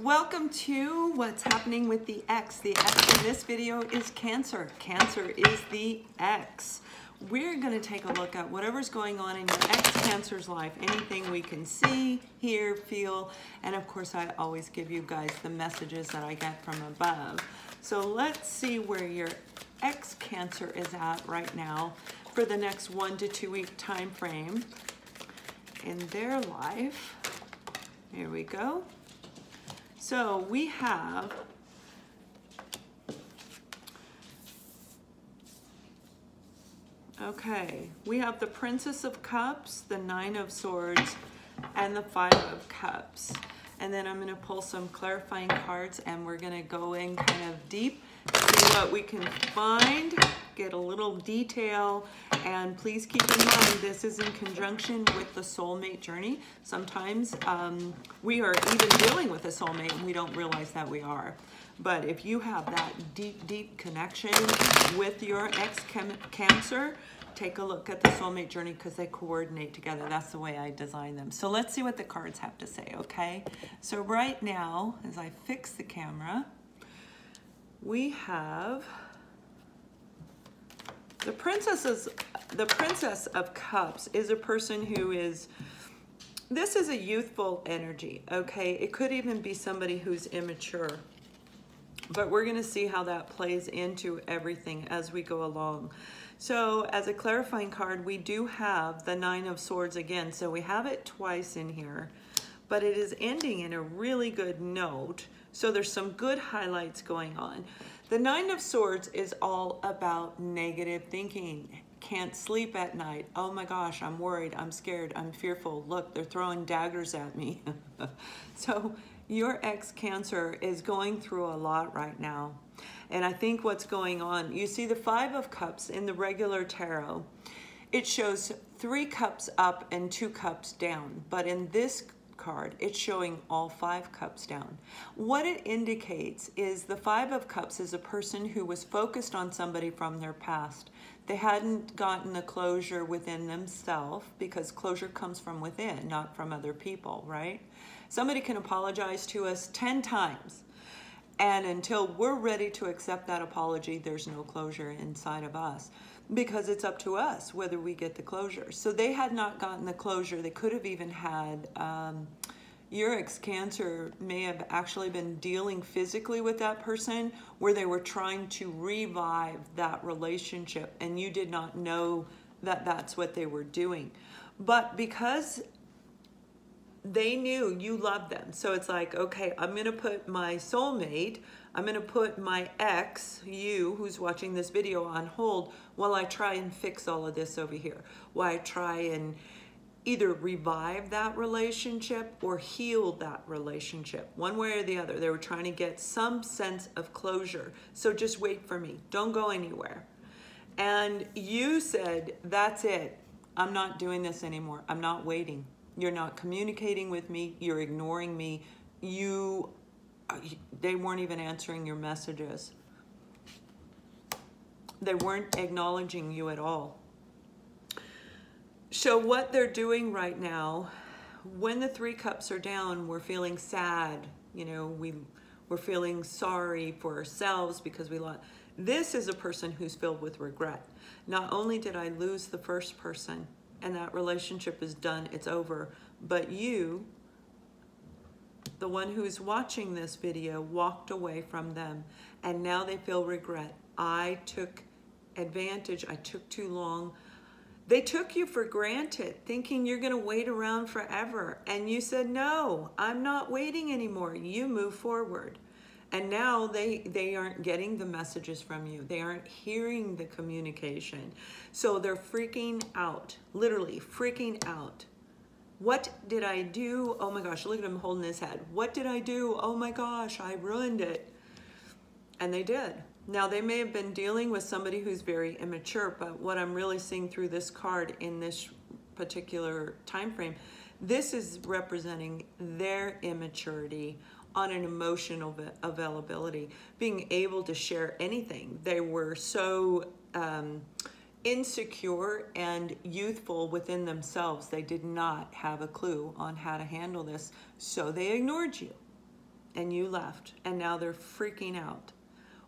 Welcome to what's happening with the X. The X in this video is Cancer. Cancer is the X. We're going to take a look at whatever's going on in your X-Cancer's life, anything we can see, hear, feel, and of course I always give you guys the messages that I get from above. So let's see where your X-Cancer is at right now for the next 1 to 2 week time frame in their life. Here we go. So we have we have the Princess of Cups, the Nine of Swords, and the Five of Cups. And then I'm going to pull some clarifying cards and we're going to go in kind of deep, see what we can find, get a little detail. And please keep in mind, this is in conjunction with the soulmate journey. Sometimes we are even dealing with a soulmate and we don't realize that we are. But if you have that deep, deep connection with your ex-Cancer, take a look at the soulmate journey because they coordinate together. That's the way I design them. So let's see what the cards have to say, okay? So right now, as I fix the camera, we have the Princess of Cups is a person who is, this is a youthful energy, okay? It could even be somebody who's immature. But we're going to see how that plays into everything as we go along. So as a clarifying card, we do have the Nine of Swords again. So we have it twice in here, but it is ending in a really good note. So there's some good highlights going on. The Nine of Swords is all about negative thinking. Can't sleep at night. Oh my gosh, I'm worried, I'm scared, I'm fearful. Look, they're throwing daggers at me. So your ex-Cancer is going through a lot right now. And I think what's going on, you see the Five of Cups in the regular tarot, it shows 3 cups up and 2 cups down. But in this card, it's showing all 5 cups down. What it indicates is the Five of Cups is a person who was focused on somebody from their past. They hadn't gotten the closure within themselves, because closure comes from within, not from other people, right? Somebody can apologize to us 10 times, and until we're ready to accept that apology, there's no closure inside of us, because it's up to us whether we get the closure. So they had not gotten the closure. They could have even had, your ex-Cancer may have actually been dealing physically with that person where they were trying to revive that relationship and you did not know that that's what they were doing. But because they knew you loved them, so it's like, okay, I'm going to put my soulmate, I'm going to put my ex, you who's watching this video, on hold while I try and fix all of this over here, while I try and either revive that relationship or heal that relationship. One way or the other, they were trying to get some sense of closure. So just wait for me. Don't go anywhere. And you said, that's it. I'm not doing this anymore. I'm not waiting. You're not communicating with me. You're ignoring me. They weren't even answering your messages. They weren't acknowledging you at all. So what they're doing right now, when the 3 cups are down, we're feeling sad. You know, we're feeling sorry for ourselves because we lost. This is a person who's filled with regret. Not only did I lose the first person and that relationship is done, it's over, but you, the one who's watching this video, walked away from them and now they feel regret. I took advantage. I took too long. They took you for granted, thinking you're going to wait around forever. And you said, no, I'm not waiting anymore. You move forward. And now they aren't getting the messages from you. They aren't hearing the communication. So they're freaking out, literally freaking out. What did I do? Oh my gosh, look at him holding his head. What did I do? Oh my gosh, I ruined it. And they did. Now, they may have been dealing with somebody who's very immature, but what I'm really seeing through this card in this particular time frame, this is representing their immaturity on an emotional availability, being able to share anything. They were so insecure and youthful within themselves. They did not have a clue on how to handle this, so they ignored you. and you left, and now they're freaking out.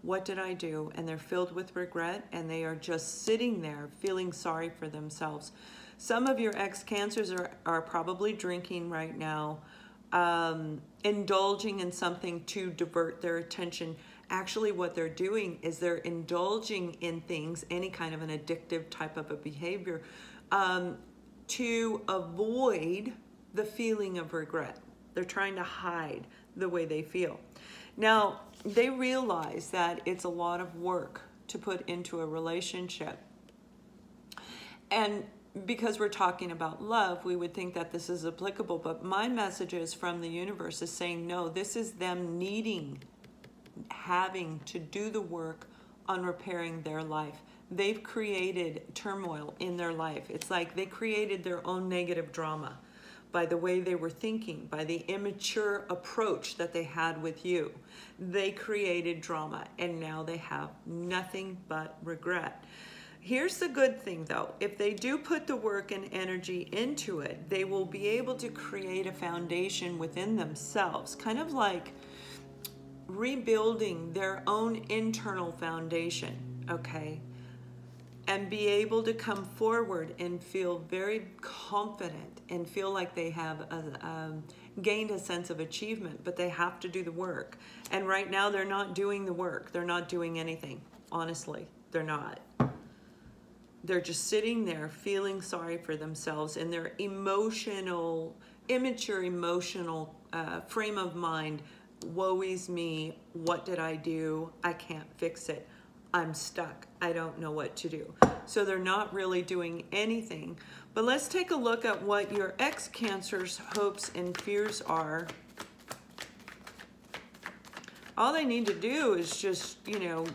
What did I do? And they're filled with regret, and they are just sitting there feeling sorry for themselves. Some of your ex-Cancers are probably drinking right now, indulging in something to divert their attention. Actually, what they're doing is they're indulging in things, any kind of an addictive type of a behavior, to avoid the feeling of regret. They're trying to hide the way they feel. Now, they realize that it's a lot of work to put into a relationship. And because we're talking about love, we would think that this is applicable, but my messages from the universe is saying, no, this is them having to do the work on repairing their life. They've created turmoil in their life. It's like they created their own negative drama by the way they were thinking, by the immature approach that they had with you. They created drama, and now they have nothing but regret. Here's the good thing though, if they do put the work and energy into it, they will be able to create a foundation within themselves, kind of like rebuilding their own internal foundation, okay? And be able to come forward and feel very confident and feel like they have gained a sense of achievement, but they have to do the work. And right now they're not doing the work. They're not doing anything. Honestly, they're not. They're just sitting there feeling sorry for themselves in their immature emotional frame of mind. Woe is me. What did I do? I can't fix it. I'm stuck. I don't know what to do. So they're not really doing anything. But let's take a look at what your ex-Cancer's hopes and fears are. All they need to do is just, you know,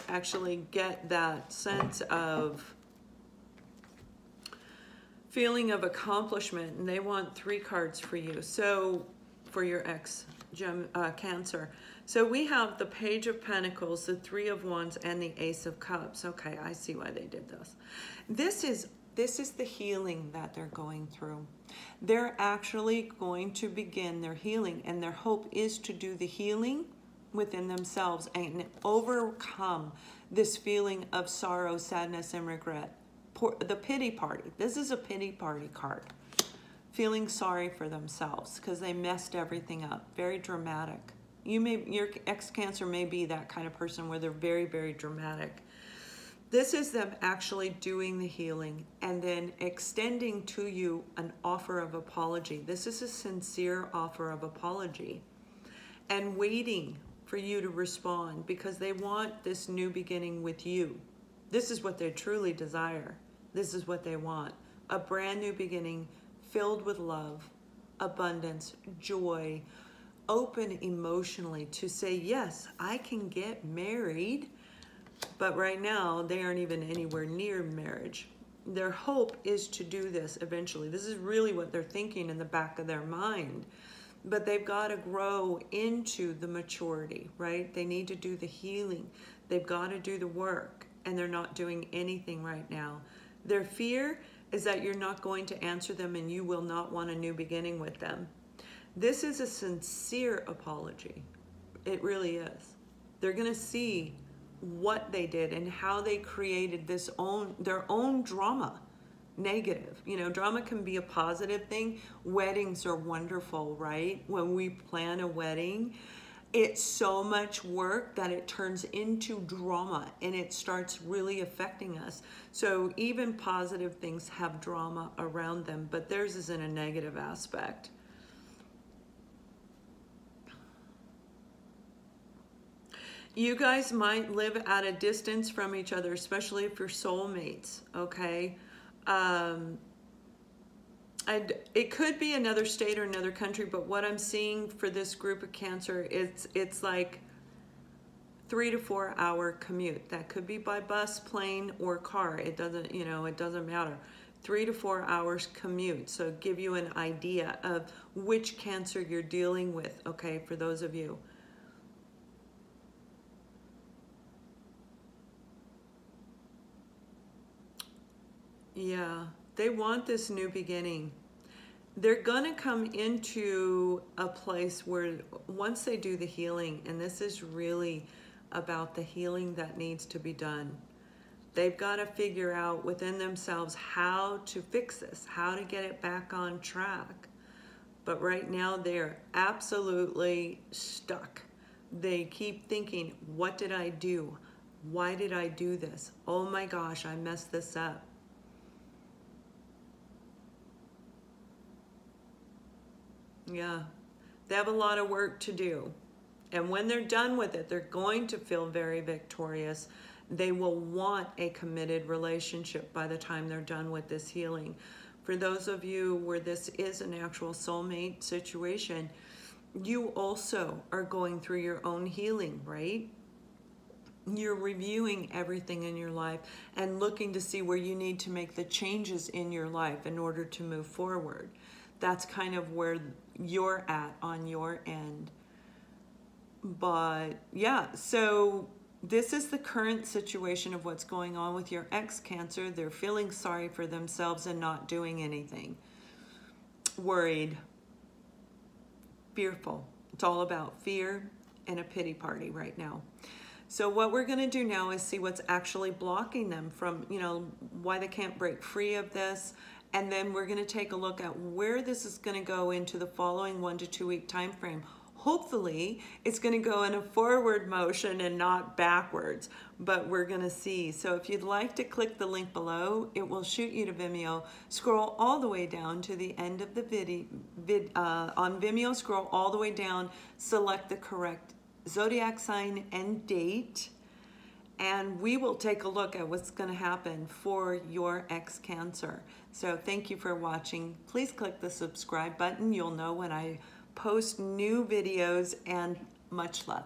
actually get that sense of feeling of accomplishment. And they want 3 cards for you. So for your ex-Cancer. So we have the Page of Pentacles, the 3 of Wands, and the Ace of Cups. Okay, I see why they did this. This is the healing that they're going through. They're actually going to begin their healing, and their hope is to do the healing within themselves and overcome this feeling of sorrow, sadness, and regret. The pity party. This is a pity party card. Feeling sorry for themselves because they messed everything up. Very dramatic. Your ex-Cancer may be that kind of person where they're very, very dramatic. This is them actually doing the healing and then extending to you an offer of apology. This is a sincere offer of apology and waiting for you to respond because they want this new beginning with you. This is what they truly desire. This is what they want. A brand new beginning filled with love, abundance, joy, open emotionally to say, yes, I can get married, but right now they aren't even anywhere near marriage. Their hope is to do this eventually. This is really what they're thinking in the back of their mind, but they've got to grow into the maturity, right? They need to do the healing. They've got to do the work, and they're not doing anything right now. Their fear is that you're not going to answer them and you will not want a new beginning with them. This is a sincere apology. It really is. They're going to see what they did and how they created their own drama. Negative. You know, drama can be a positive thing. Weddings are wonderful, right? When we plan a wedding, it's so much work that it turns into drama and it starts really affecting us. So even positive things have drama around them, but theirs is in a negative aspect. You guys might live at a distance from each other, especially if you're soulmates, okay? And it could be another state or another country, but what I'm seeing for this group of Cancer, it's like 3 to 4 hour commute. That could be by bus, plane, or car. It doesn't, you know, it doesn't matter. 3 to 4 hours commute. So give you an idea of which Cancer you're dealing with, okay, for those of you. Yeah, they want this new beginning. they're gonna come into a place where once they do the healing, and this is really about the healing that needs to be done, they've got to figure out within themselves how to fix this, how to get it back on track. But right now they're absolutely stuck. They keep thinking, what did I do? Why did I do this? Oh my gosh, I messed this up. Yeah, they have a lot of work to do. And when they're done with it, they're going to feel very victorious. They will want a committed relationship by the time they're done with this healing. For those of you where this is an actual soulmate situation, you also are going through your own healing, right? You're reviewing everything in your life and looking to see where you need to make the changes in your life in order to move forward. That's kind of where you're at on your end. But yeah, so this is the current situation of what's going on with your ex-Cancer. They're feeling sorry for themselves and not doing anything. Worried, fearful. It's all about fear and a pity party right now. So what we're going to do now is see what's actually blocking them from, why they can't break free of this. And then we're going to take a look at where this is going to go into the following 1 to 2 week time frame. Hopefully it's going to go in a forward motion and not backwards, but we're going to see. So if you'd like to click the link below, it will shoot you to Vimeo. Scroll all the way down to the end of the video. On Vimeo, scroll all the way down, select the correct zodiac sign and date, and we will take a look at what's going to happen for your ex-Cancer. So thank you for watching. Please click the subscribe button. You'll know when I post new videos, and much love.